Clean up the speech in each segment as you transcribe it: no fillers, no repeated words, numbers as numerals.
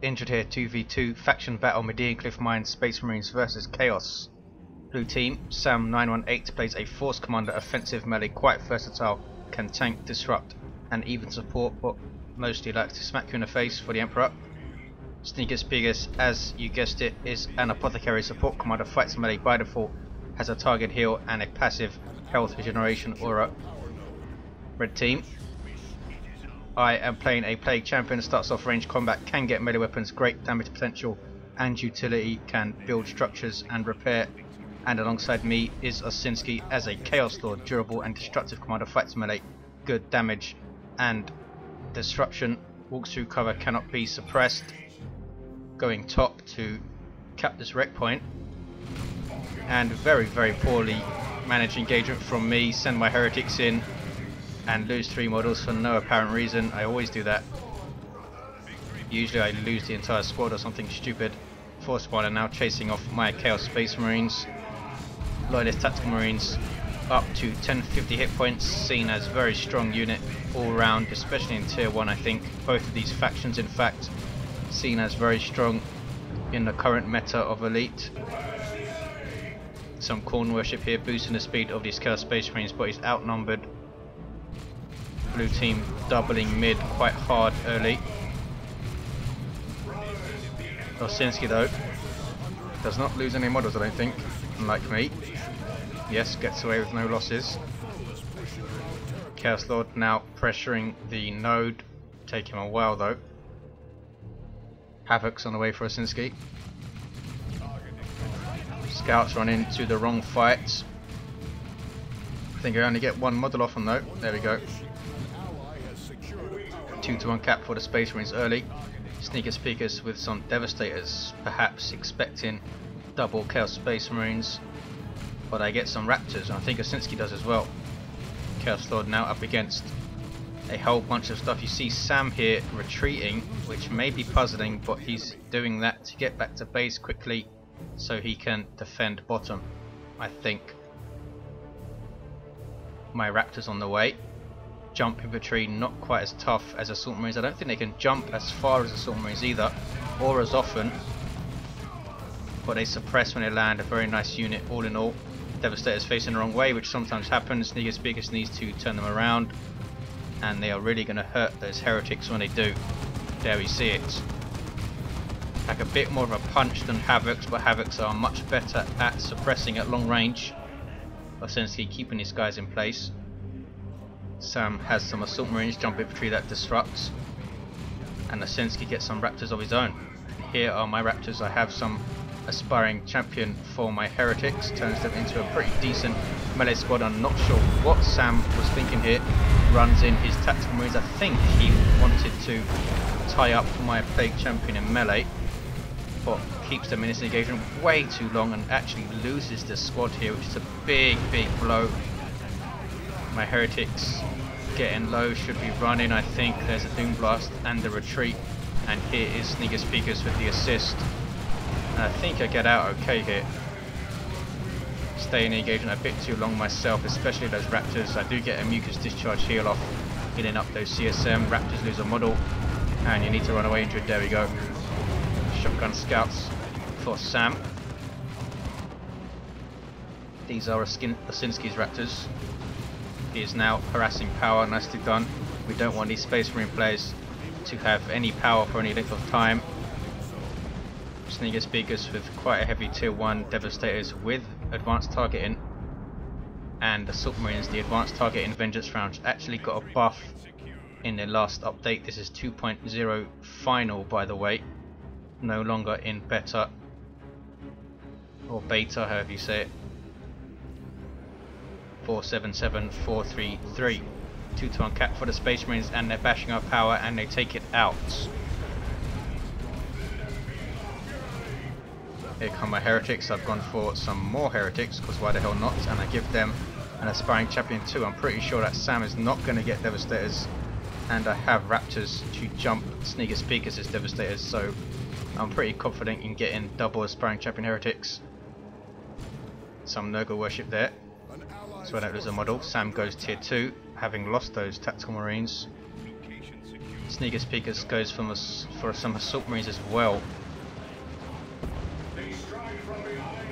Indrid here, 2v2 faction battle, Medean Cliff Mines, Space Marines versus Chaos. Blue team, Sam 918 plays a Force Commander, offensive melee, quite versatile, can tank, disrupt and even support, but mostly likes to smack you in the face for the Emperor. Sneakus Peekus, as you guessed it, is an Apothecary support commander, fights melee by default, has a target heal and a passive health regeneration aura. Red team, I am playing a Plague Champion, starts off range combat, can get melee weapons, great damage potential and utility, can build structures and repair. And alongside me is Osinski as a Chaos Lord, durable and destructive commander, fights melee, good damage and disruption, walks through cover, cannot be suppressed. Going top to cap this wreck point, and very poorly managed engagement from me, send my heretics in and lose 3 models for no apparent reason. I always do that. Usually I lose the entire squad or something stupid. Force Spawner now chasing off my Chaos Space Marines. Loyalist Tactical Marines up to 1050 hit points, seen as very strong unit all round, especially in tier 1 I think. Both of these factions in fact seen as very strong in the current meta of Elite. Some corn worship here, boosting the speed of these Chaos Space Marines, but he's outnumbered. Blue team doubling mid quite hard early. Osinski though does not lose any models I don't think, unlike me. Yes, gets away with no losses. Chaos Lord now pressuring the node, take him a while though. Havoc's on the way for Osinski. Scouts run into the wrong fights. I think I only get 1 model off on though. There we go. 2-to-1 cap for the Space Marines early. Sneakus Peekus with some Devastators, perhaps expecting double Chaos Space Marines. But I get some Raptors, and I think Osinski does as well. Chaos Lord now up against a whole bunch of stuff. You see Sam here retreating, which may be puzzling, but he's doing that to get back to base quickly so he can defend bottom, I think. My Raptors on the way. Jump infantry not quite as tough as Assault Marines. I don't think they can jump as far as Assault Marines either, or as often, but they suppress when they land. A very nice unit all in all. Devastators facing the wrong way, which sometimes happens. Sneakus Peekus needs to turn them around, and they are really going to hurt those heretics when they do. There we see it. Like a bit more of a punch than Havocs, but Havocs are much better at suppressing at long range. Osinski keeping these guys in place. Sam has some Assault Marines, jump infantry that disrupts, and Osinski gets some Raptors of his own. Here are my Raptors. I have some aspiring champion for my heretics, turns them into a pretty decent melee squad. I'm not sure what Sam was thinking here. Runs in his tactical marines. I think he wanted to tie up my Plague Champion in melee, but keeps them in this engagement way too long and actually loses the squad here, which is a big blow. My heretics getting low, should be running. I think there's a Doom Blast and the retreat, and here is Sneakus Peekus with the assist. And I think I get out okay here. Stay in the engagement a bit too long myself, especially those Raptors. I do get a Mucus Discharge heal off, healing up those CSM. Raptors lose a model, and you need to run away into it. There we go. Shotgun Scouts for Sam. These are Osinski's Raptors. He is now harassing power, nicely done. We don't want these Space Marine players to have any power for any length of time. Sneakus Peekus with quite a heavy tier 1 Devastators with advanced targeting, and Assault Marines, the advanced targeting Vengeance rounds actually got a buff in their last update. This is 2.0 final by the way, no longer in beta or beta, however you say it. 477433. 2-to-1 cap for the Space Marines, and they're bashing up power and they take it out. Here come my heretics. I've gone for some more heretics because why the hell not, and I give them an aspiring champion too. I'm pretty sure that Sam is not going to get Devastators, and I have Raptors to jump Sneakus Peekus as Devastators, so I'm pretty confident in getting double aspiring champion heretics. Some Nurgle worship there, so I don't lose a model. Sam goes tier 2, having lost those tactical marines. Sneakus Peekus goes for some assault marines as well.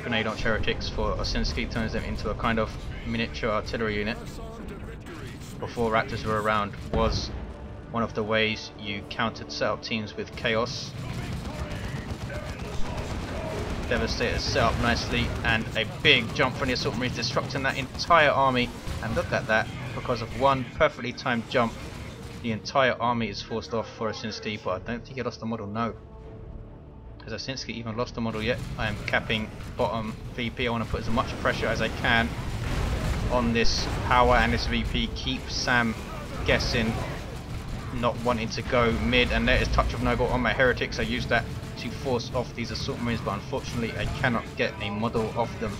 Grenade launch heretics for Osinski turns them into a kind of miniature artillery unit. Before Raptors were around was one of the ways you countered setup teams with chaos. Devastator set up nicely, and a big jump from the assault marines, disrupting that entire army. And look at that, because of one perfectly timed jump, the entire army is forced off for Osinski, but I don't think he lost the model, no. Has Osinski even lost the model yet? I am capping bottom VP. I want to put as much pressure as I can on this power and this VP. Keep Sam guessing, not wanting to go mid, and there is Touch of Noble on my heretics. I used that to force off these assault marines, but unfortunately I cannot get a model off them.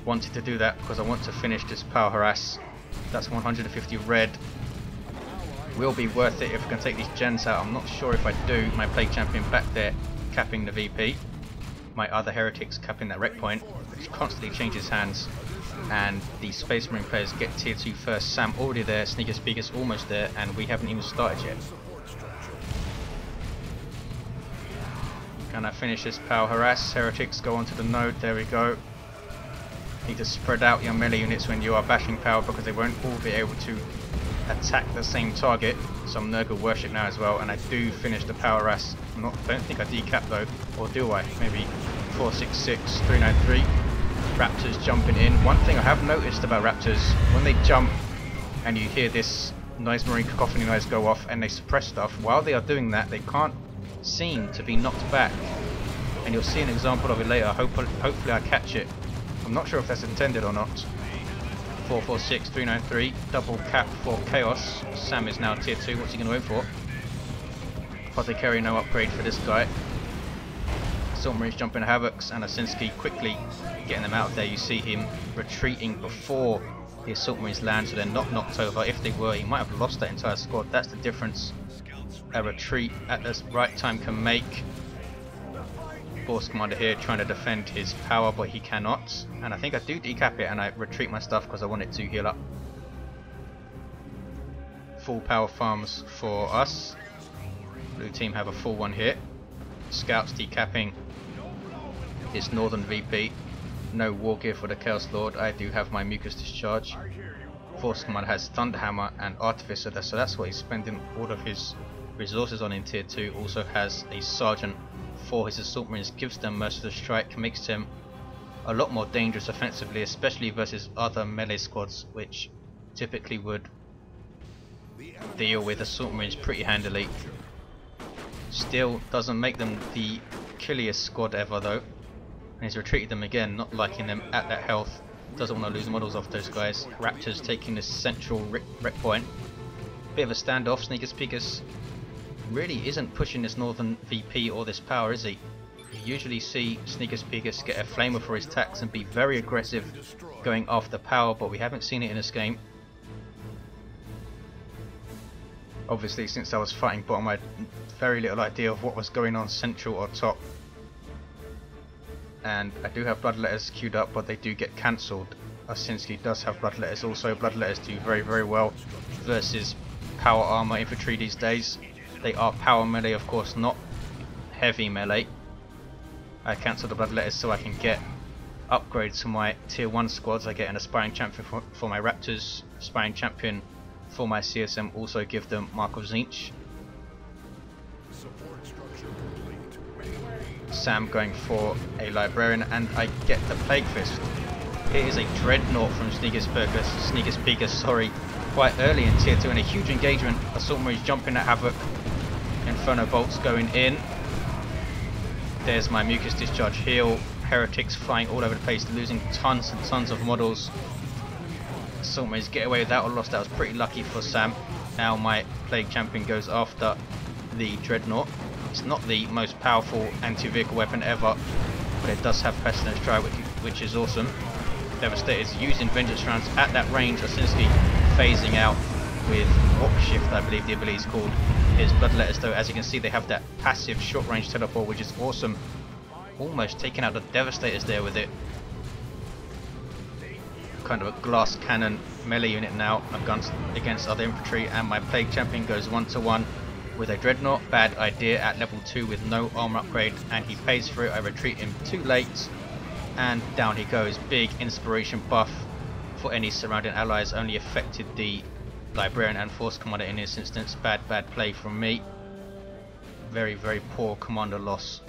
Wanted to do that because I want to finish this power harass. That's 150 red. Will be worth it if I can take these gens out. I'm not sure if I do. My Plague Champion back there capping the VP. My other heretics capping that wreck point, which constantly changes hands. And the Space Marine players get tier 2 first. Sam already there, Sneakus Peekus almost there, and we haven't even started yet. Can I finish this power harass? Heretics go onto the node, there we go. Need to spread out your melee units when you are bashing power, because they won't all be able to attack the same target. Some Nurgle worship now as well, and I do finish the power harass. Don't think I decap though, or do I? Maybe 466, 393. Raptors jumping in. One thing I have noticed about Raptors, when they jump and you hear this noise marine cacophony noise go off and they suppress stuff, while they are doing that they can't seem to be knocked back, and you'll see an example of it later. Hopefully I catch it. I'm not sure if that's intended or not. 446, 393, double cap for chaos. Sam is now tier 2, what's he going to go for? Apothecary, no upgrade for this guy. Assault Marines jumping Havocs, and Osinski quickly getting them out of there. You see him retreating before the Assault Marines land, so they're not knocked over. If they were, he might have lost that entire squad. That's the difference a retreat at the right time can make. Force Commander here trying to defend his power, but he cannot. And I think I do decap it and I retreat my stuff because I want it to heal up. Full power farms for us. Blue team have a full one here. Scouts decapping his northern VP. No war gear for the Chaos Lord. I do have my Mucus Discharge. Force Commander has Thunderhammer and Artificer, so that's what he's spending all of his resources on in tier 2. Also has a Sergeant for his Assault Marines, gives them Merciless Strike, makes him a lot more dangerous offensively, especially versus other melee squads, which typically would deal with Assault Marines pretty handily. Still doesn't make them the killiest squad ever though, and he's retreated them again, not liking them at that health. Doesn't want to lose models off those guys. Raptors taking this central wreck point. Bit of a standoff. Sneakus Peekus really isn't pushing this northern VP or this power, is he? You usually see Sneakus Peekus get a flamer for his attacks and be very aggressive going after power, but we haven't seen it in this game. Obviously, since I was fighting bottom, I had very little idea of what was going on central or top. And I do have Bloodletters queued up, but they do get cancelled. Osinski does have Bloodletters also. Bloodletters do very, very well versus power armor infantry these days. They are power melee, of course, not heavy melee. I cancelled the Bloodletters so I can get upgrades to my tier 1 squads. I get an Aspiring Champion for my Raptors, Aspiring Champion for my CSM, also give them Mark of Zinch. Sam going for a Librarian, and I get the Plague Fist. Here is a Dreadnought from Sneakus Peekus, sorry, quite early in tier 2, and a huge engagement. Assault Marines jumping at Havoc. Inferno bolts going in. There's my Mucus Discharge heal. Heretics flying all over the place, losing tons and tons of models. Assault Marines get away with that or lost. That was pretty lucky for Sam. Now my Plague Champion goes after the Dreadnought. It's not the most powerful anti-vehicle weapon ever, but it does have Pestilence Strike, which is awesome. Devastator's using Vengeance rounds at that range. Osinski phasing out with Walk Shift, I believe the ability is called. His Bloodletters though, as you can see, they have that passive short range teleport, which is awesome. Almost taking out the Devastators there with it. kind of a glass cannon melee unit now against other infantry, and my Plague Champion goes 1-to-1 with a Dreadnought. Bad idea at level 2 with no armor upgrade, and he pays for it. I retreat him too late, and down he goes. Big inspiration buff for any surrounding allies, only affected the Librarian and Force Commander in this instance. Bad play from me. Very poor commander loss.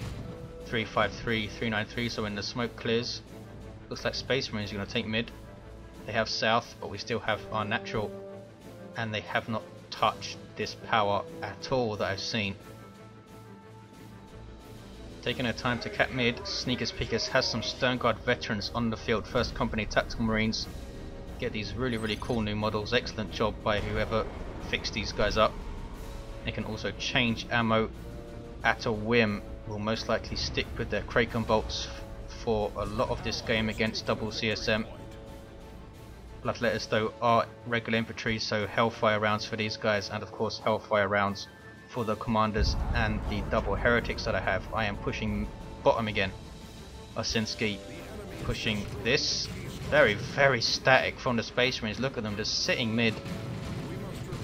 353, 393, so when the smoke clears, looks like Space Marines are going to take mid. They have south, but we still have our natural, and they have not touched this power at all that I've seen. Taking their time to cap mid, Sneakus Peekus has some Stern Guard veterans on the field. First Company Tactical Marines get these really cool new models. Excellent job by whoever fixed these guys up. They can also change ammo at a whim. Will most likely stick with their Kraken bolts for a lot of this game against double CSM. Bloodletters though are regular infantry, so Hellfire rounds for these guys, and of course Hellfire rounds for the commanders and the double heretics that I have. I am pushing bottom again. Osinski pushing this. Very static from the Space Marines. Look at them just sitting mid.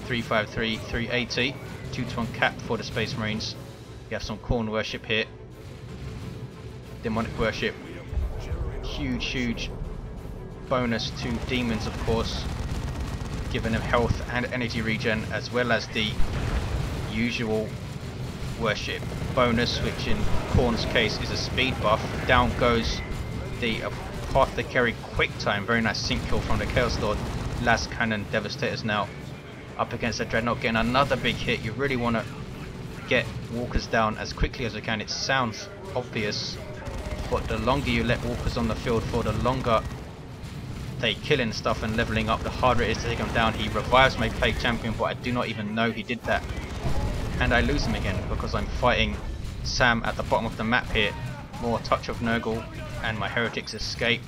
353, 380, 2-to-1 cap for the Space Marines. We have some Corn worship here. Demonic worship. Huge bonus to demons, of course, giving them health and energy regen, as well as the usual worship bonus, which in Corn's case is a speed buff. Down goes the Apothecary quick time. Very nice sync kill from the Chaos Lord. Last Cannon Devastators now up against the Dreadnought, getting another big hit. You really want to get walkers down as quickly as you can. It sounds obvious, but the longer you let walkers on the field for, the longer they killing stuff and leveling up, the harder it is to take them down. He revives my Plague Champion, but I do not even know he did that, and I lose him again because I'm fighting Sam at the bottom of the map here. More touch of Nurgle and my heretics escape,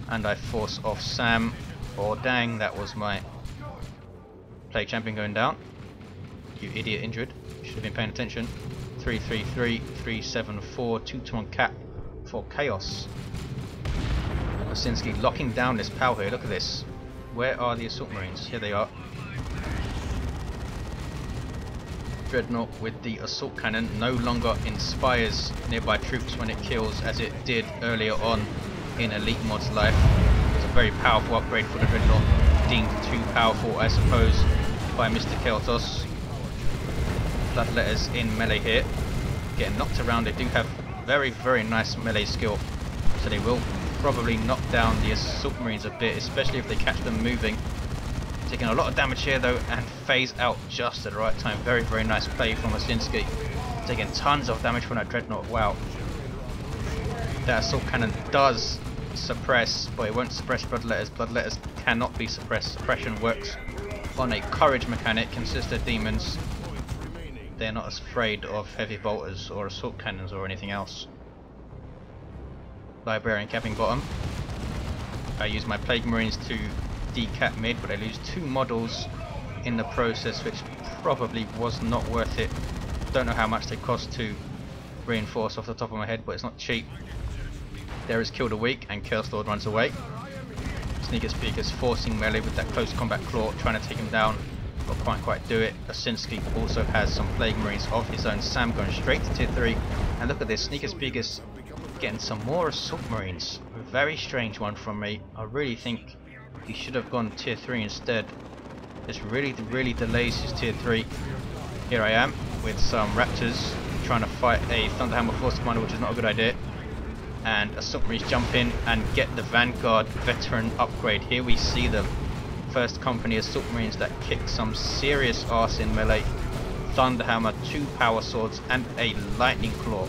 and I force off Sam. Oh dang, that was my Plague Champion going down. You idiot Indrid, should have been paying attention. 333, 374, 2-to-1 cap for Chaos. Osinski locking down this power here. Look at this. Where are the Assault Marines? Here they are. Dreadnought with the Assault Cannon no longer inspires nearby troops when it kills, as it did earlier on in Elite Mod's life. It's a very powerful upgrade for the Dreadnought. Deemed too powerful, I suppose, by Mr. Keltos. Bloodletters in melee here. Getting knocked around. They do have very nice melee skill, so they will probably knock down the Assault Marines a bit, especially if they catch them moving. Taking a lot of damage here though, and phase out just at the right time. Very nice play from Osinski. Taking tons of damage from that Dreadnought. Wow. That Assault Cannon does suppress, but it won't suppress Bloodletters. Bloodletters cannot be suppressed. Suppression works on a courage mechanic. Consister demons. They're not as afraid of heavy bolters or assault cannons or anything else. Librarian capping bottom. I use my Plague Marines to decap mid, but I lose 2 models in the process, which probably was not worth it. Don't know how much they cost to reinforce off the top of my head, but it's not cheap. There is Kill the Weak, and Chaos Lord runs away. Sneakus Peekus forcing melee with that close combat claw, trying to take him down, but can't quite do it. Osinski also has some Plague Marines of his own. Sam going straight to tier 3, and look at this, Sneakus Peekus getting some more Assault Marines. A very strange one from me. I really think he should have gone tier 3 instead. This really delays his tier 3. Here I am with some Raptors trying to fight a Thunderhammer Force Commander, which is not a good idea. And Assault Marines jump in and get the Vanguard veteran upgrade. Here we see the First Company Assault Marines that kick some serious arse in melee. Thunderhammer, 2 power swords, and a lightning claw.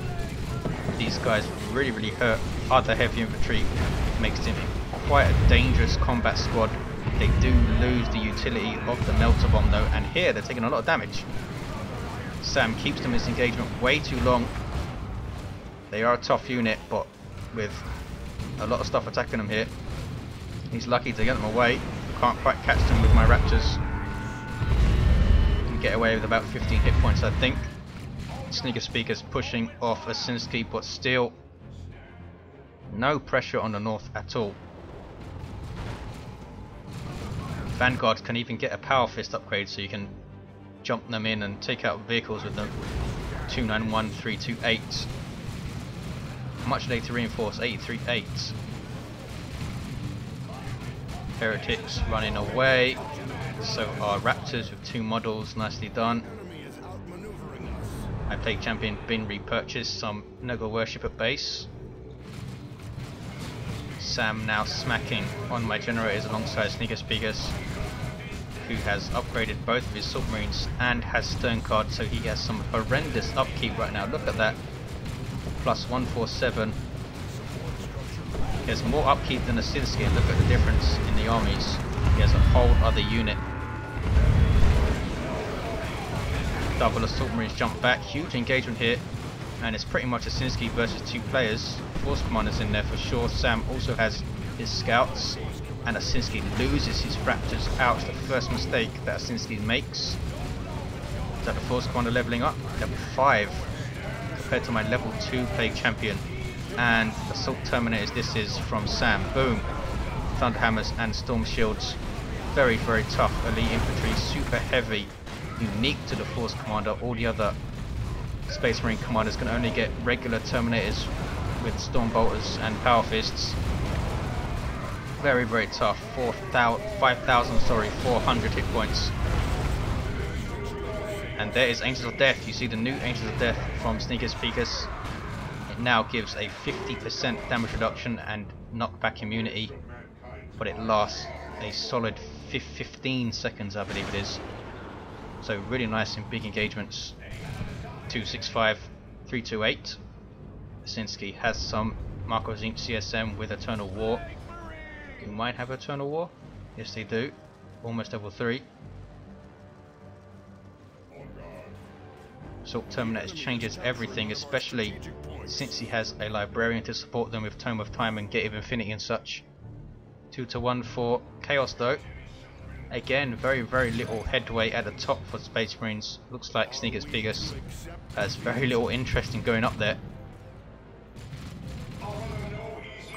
These guys really hurt other heavy infantry. Makes them quite a dangerous combat squad. They do lose the utility of the melter bomb though, and here they're taking a lot of damage. Sam keeps them in this engagement way too long. They are a tough unit, but with a lot of stuff attacking them here, he's lucky to get them away. Can't quite catch them with my Raptors. Can get away with about 15 hit points, I think. Sneakus Peekus pushing off Osinski, but still no pressure on the north at all. Vanguard can even get a Power Fist upgrade, so you can jump them in and take out vehicles with them. 291, 328. Much later reinforced, 838. Heretics running away. So are Raptors with 2 models, nicely done. My Plague Champion been repurchased, some Noggle worship at base. Sam now smacking on my generators alongside Sneakus Peekus, who has upgraded both of his submarines and has Stern Card, so he has some horrendous upkeep right now. Look at that, plus 147. He has more upkeep than Osinski, and look at the difference in the armies. He has a whole other unit. Double assault marines jump back, huge engagement here, and it's pretty much Osinski versus 2 players. Force commanders in there for sure. Sam also has his scouts, and Osinski loses his Raptors. Ouch, the first mistake that Osinski makes. Is that the Force commander leveling up? Level 5 compared to my level 2 Plague Champion. And Assault Terminators, this is from Sam. Boom. Thunderhammers and Storm Shields. Very, very tough elite infantry, super heavy, unique to the Force commander. All the other Space Marine commanders can only get regular Terminators with Storm Bolters and Power Fists. Very, very tough. 400 hit points. And there is Angels of Death. You see the new Angels of Death from Sneakus Peekus. It now gives a 50% damage reduction and knockback immunity, but it lasts a solid 15 seconds, I believe it is. So really nice in big engagements. 265, 328. Osinski has some Marco Zinc CSM with Eternal War. You might have Eternal War. Yes, they do. Almost level 3. Assault Terminators changes everything, especially since he has a Librarian to support them with Tome of Time and Gate of Infinity and such. 2-1 for Chaos though. Again, very, very little headway at the top for Space Marines. Looks like Sneakus Peekus has very little interest in going up there.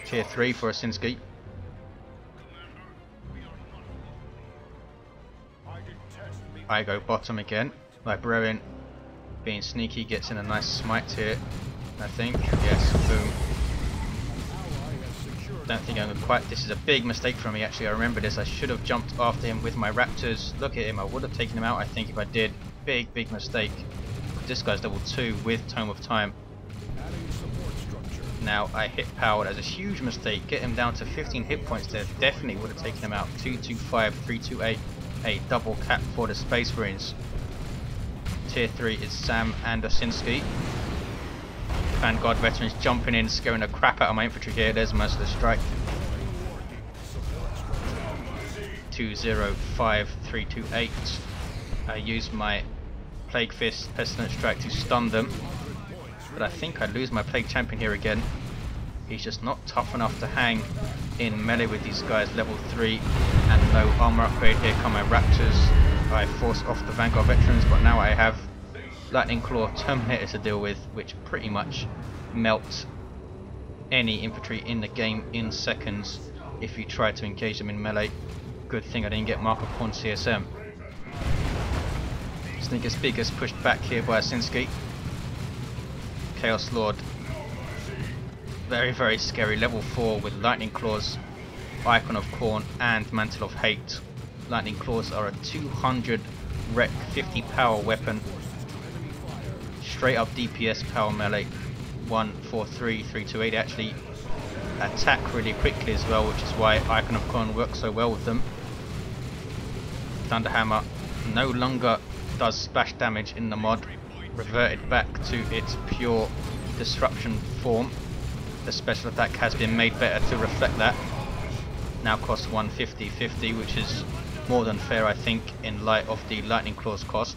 Tier 3 for Osinski. I go bottom again. Librarian, being sneaky, gets in a nice smite here, I think. Yes, boom. Don't think I'm quite... This is a big mistake from me actually. I remember this. I should have jumped after him with my Raptors. Look at him. I would have taken him out, I think, if I did. Big, big mistake. This guy's level 2 with Tome of Time. Now I hit power. That's a huge mistake. Get him down to 15 hit points there. Definitely would have taken him out. 225, 328. A double cap for the Space Marines. Tier 3 is Sam and Osinski. Vanguard veterans jumping in, scaring the crap out of my infantry here. There's Merciless Strike. 205, 328. I used my Plague Fist, Pestilent Strike to stun them. But I think I lose my Plague Champion here again. He's just not tough enough to hang in melee with these guys. Level 3 and no armor upgrade. Here come my Raptors. I force off the Vanguard veterans, but now I have Lightning Claw Terminators to deal with, which pretty much melt any infantry in the game in seconds if you try to engage them in melee. Good thing I didn't get Mark of Pawn CSM. Sneakus Peekus pushed back here by Osinski. Chaos Lord, very, very scary. Level 4 with Lightning Claws, Icon of Khorne and Mantle of Hate. Lightning Claws are a 200 rec 50 power weapon. Straight up DPS power melee. 143, 328. Actually attack really quickly as well, which is why Icon of Khorne works so well with them. Thunderhammer no longer does splash damage in the mod. Reverted back to its pure disruption form. The special attack has been made better to reflect that. Now costs 150, which is more than fair, I think, in light of the Lightning Claws cost.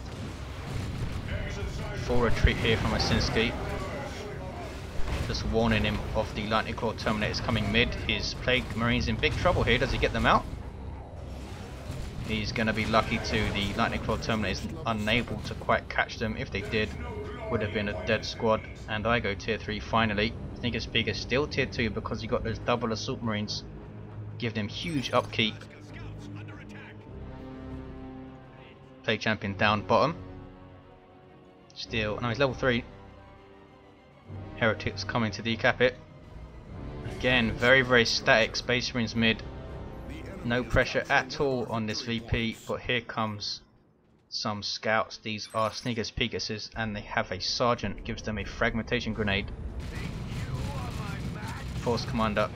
Full retreat here from Osinski. Just warning him of the Lightning Claw Terminators coming mid. His Plague Marines in big trouble here. Does he get them out? He's going to be lucky too. The Lightning Claw Terminators unable to quite catch them. If they did, would have been a dead squad. And I go tier 3 finally. Sneakus Peekus still tier 2 because he got those double assault marines. Give them huge upkeep. Plague Champion down bottom. Still, no, he's level 3. Heretics coming to decap it. Again, very, very static. Space Marines mid. No pressure at all on this VP, but here comes some scouts. These are Sneakus Peekuses, and they have a sergeant, gives them a fragmentation grenade. Force Commander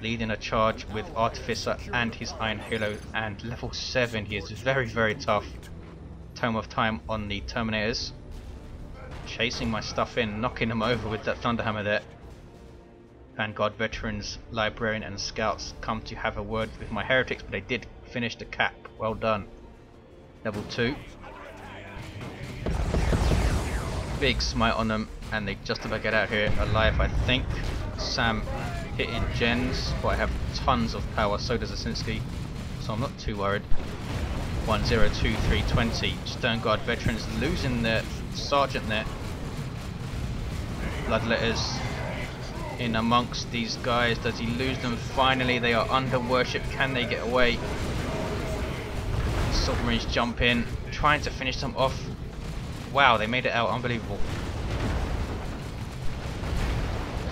leading a charge with Artificer and his Iron Halo, and level 7. He is very, very tough. Tome of Time on the Terminators. Chasing my stuff in, knocking them over with that Thunderhammer there. Vanguard Veterans, Librarian and Scouts come to have a word with my Heretics, but they did finish the cap. Well done. Level 2. Big smite on them, and they just about get out here alive, I think. Sam hitting gens, but I have tons of power, so does Osinski, so I'm not too worried. 102-320. Stern Guard Veterans losing their sergeant there. Bloodletters in amongst these guys. Does he lose them? Finally, they are under worship. Can they get away? Submarines jump in, trying to finish them off. Wow, they made it out. Unbelievable.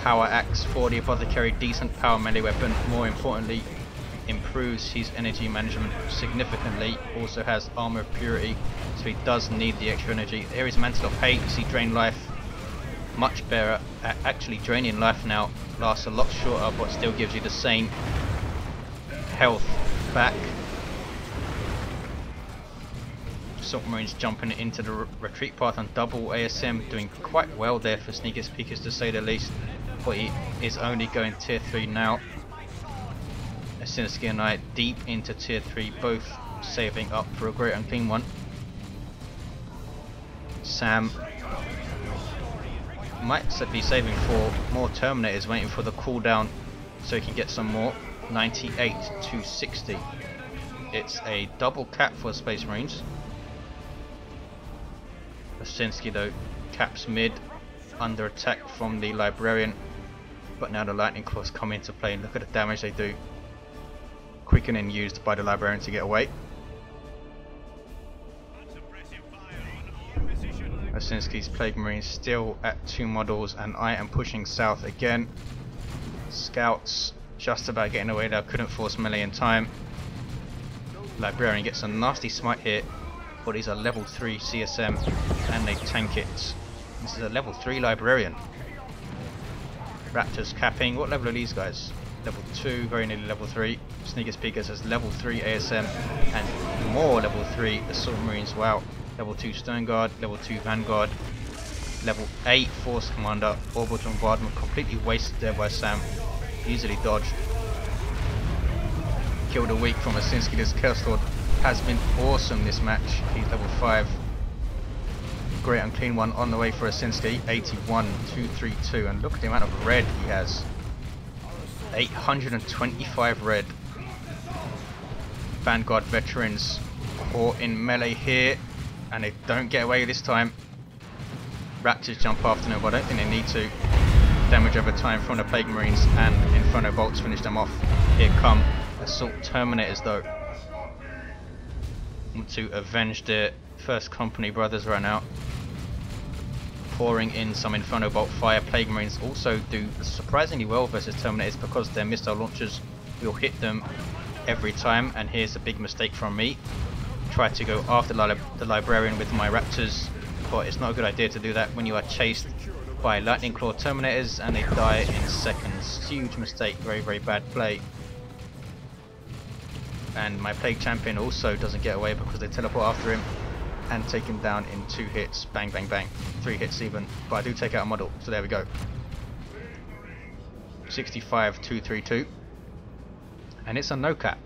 Power axe for the Apothecary. Decent power melee weapon. More importantly, improves his energy management significantly. Also has armor of purity, so he does need the extra energy. There is Mantle of Hate. See, drain life. Much better at actually draining life now. Lasts a lot shorter, but still gives you the same health back. Submarines jumping into the retreat path on double ASM, doing quite well there for Sneakus Peekus to say the least. But he is only going tier 3 now. Osinski and I deep into tier 3, both saving up for a great unclean one. Sam might be saving for more Terminators, waiting for the cooldown so he can get some more. 98 to 60. It's a double cap for Space Marines. Osinski though caps mid, under attack from the Librarian, but now the Lightning Claws come into play and look at the damage they do. Quickening used by the Librarian to get away. Osinski's Plague Marines still at 2 models, and I am pushing south again. Scouts just about getting away there, couldn't force melee in time. Librarian gets a nasty smite here, but he's a level 3 CSM and they tank it. This is a level 3 Librarian. Raptors capping. What level are these guys? Level 2, very nearly level 3. Sneakus Peekus has level 3 ASM and more level 3 Assault Marines. Wow. Level 2 Stern Guard, level 2 Vanguard, level 8 Force Commander. Orbital Bombardment completely wasted there by Sam. Easily dodged. Killed a week from Osinski. This Chaos Lord has been awesome this match. He's level 5. Great unclean one on the way for Osinski. 81-232, and look at the amount of red he has. 825 red. Vanguard Veterans caught in melee here, and they don't get away this time. Raptors jump after them, but I don't think they need to. Damage over time from the Plague Marines, and Inferno Bolts finish them off. Here come Assault Terminators though, to avenge their first company brothers right now. Pouring in some Inferno Bolt fire. Plague Marines also do surprisingly well versus Terminators because their missile launchers will hit them every time, and here's a big mistake from me. Try to go after the Librarian with my Raptors, but it's not a good idea to do that when you are chased by Lightning Claw Terminators and they die in seconds. Huge mistake, very, very bad play. And my Plague Champion also doesn't get away because they teleport after him and take him down in 2 hits. Bang, bang, bang. 3 hits even, but I do take out a model, so there we go. 65-232, and it's a no cap.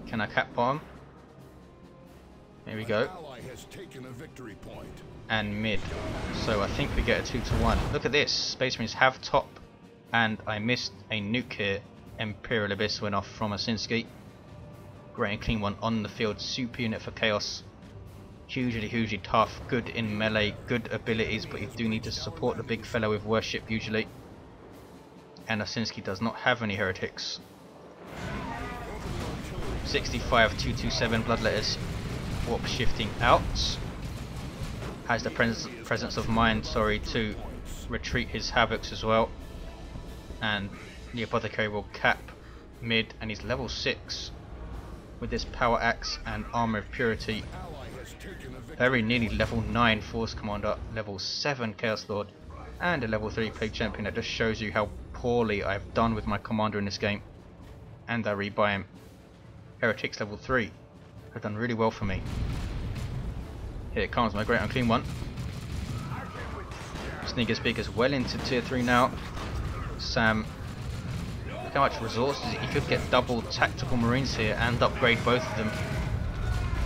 Can I cap bottom? Here we go. And mid. So I think we get a 2-1. Look at this. Space Marines have top, and I missed a nuke here. Imperial Abyss went off from Osinski. Great and clean one on the field. Super unit for Chaos. Hugely, hugely tough. Good in melee. Good abilities, but you do need to support the big fella with worship usually. And Osinski does not have any heretics. 65227 bloodletters warp shifting out. Has the presence of mind, sorry, to retreat his havocs as well. And the Apothecary will cap mid, and he's level 6 with this power axe and armor of purity. Very nearly level 9 force commander, level 7 chaos lord, and a level 3 plague champion. That just shows you how poorly I've done with my commander in this game. And I rebuy him. Heretics level 3 have done really well for me. Here it comes, my great unclean one. Sneakus Peekus well into tier 3 now. Sam, look how much resources he could get. Double tactical marines here and upgrade both of them.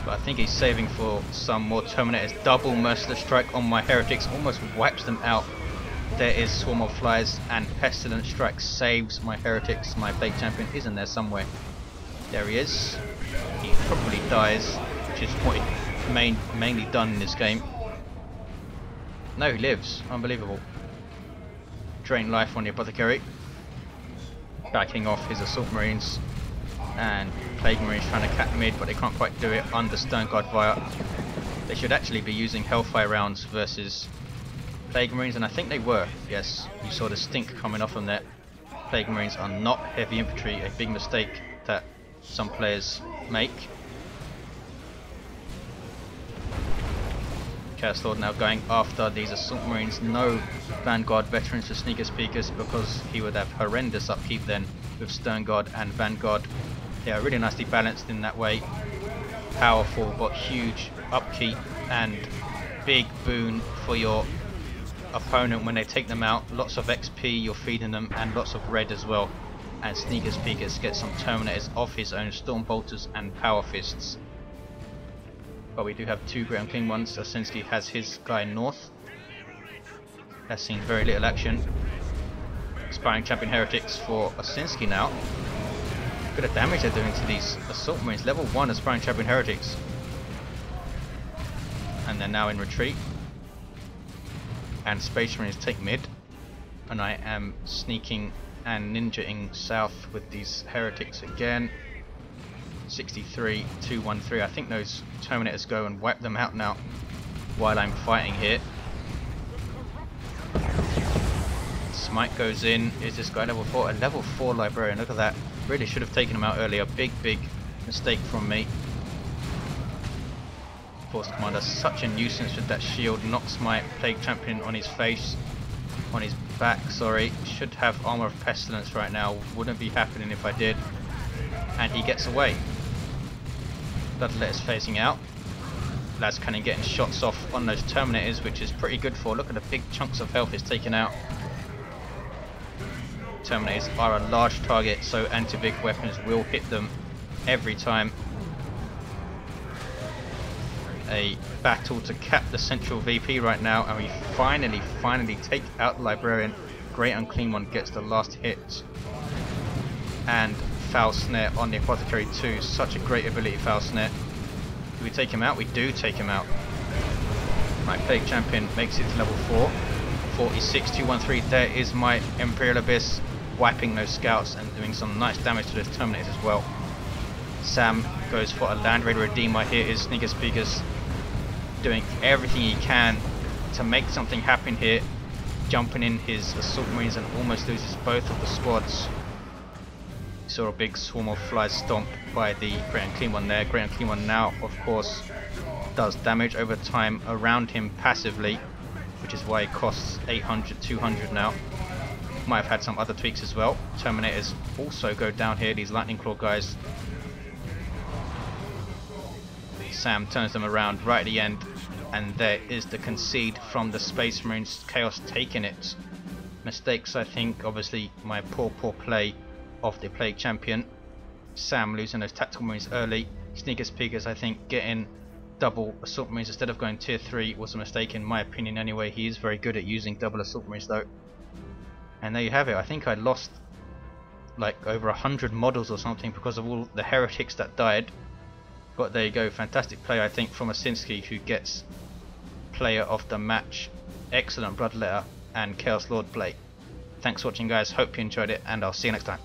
But I think he's saving for some more Terminators. Double merciless strike on my heretics, almost wipes them out. There is Swarm of Flies, and Pestilent Strike saves my heretics. My plague champion is in there somewhere. There he is. He probably dies, which is what he's mainly done in this game. No, he lives. Unbelievable. Drain life on the Apothecary. Backing off his Assault Marines. And Plague Marines trying to cap mid, but they can't quite do it under Stern Guard Fire. They should actually be using Hellfire rounds versus Plague Marines, and I think they were. Yes, you saw the stink coming off them there. Plague Marines are not heavy infantry, a big mistake that some players make. Chaos Lord now going after these Assault Marines. No Vanguard veterans for Sneakus Peekus because he would have horrendous upkeep then with Stern Guard and Vanguard. They are really nicely balanced in that way. Powerful but huge upkeep and big boon for your opponent when they take them out. Lots of XP you're feeding them and lots of red as well. And Sneakus Peekus gets some Terminators of his own, Storm Bolters and Power Fists. But we do have two Great Unclean ones. Osinski has his guy north. Has seen very little action. Aspiring Champion Heretics for Osinski now. Bit of damage they're doing to these Assault Marines. Level 1 Aspiring Champion Heretics. And they're now in retreat. And Space Marines take mid. And I am sneaking and ninjaing south with these Heretics again. 63, 213. I think those Terminators go and wipe them out now while I'm fighting here. Smite goes in. Is this guy level 4? A level 4 Librarian. Look at that. Really should have taken him out earlier. Big mistake from me. Force Commander, such a nuisance with that shield. Knocks my Plague Champion on his face. On his back, sorry. Should have Armor of Pestilence right now. Wouldn't be happening if I did. And he gets away. Bloodletter's phasing out. Las Cannon getting shots off on those Terminators, which is pretty good for. Look at the big chunks of health he's taken out. Terminators are a large target, so anti-big weapons will hit them every time. A battle to cap the central VP right now, and we finally take out the Librarian. Great Unclean One gets the last hit. And Foul Snare on the Apothecary too. Such a great ability, Foul Snare. Do we take him out? We do take him out. My Plague Champion makes it to level 4. 46, 213. There is my Imperial Abyss, wiping those scouts and doing some nice damage to those Terminators as well. Sam goes for a Land Raider Redeemer. Here is Sneakus Peekus doing everything he can to make something happen here. Jumping in his Assault Marines and almost loses both of the squads. Saw a big Swarm of Flies stomp by the Great Unclean One there. Great Unclean One now, of course, does damage over time around him passively, which is why it costs 800, 200 now. Might have had some other tweaks as well. Terminators also go down here, these Lightning Claw guys. Sam turns them around right at the end, and there is the concede from the Space Marines. Chaos taking it. Mistakes, I think, obviously my poor play of the Plague Champion. Sam losing those Tactical Marines early. Sneakus Peekus, I think, getting double Assault Marines instead of going tier 3 was a mistake in my opinion anyway. He is very good at using double Assault Marines though. And there you have it. I think I lost like over 100 models or something because of all the heretics that died. But there you go, fantastic play I think from Osinski, who gets player of the match. Excellent Bloodletter and Chaos Lord play. Thanks for watching guys, hope you enjoyed it, and I'll see you next time.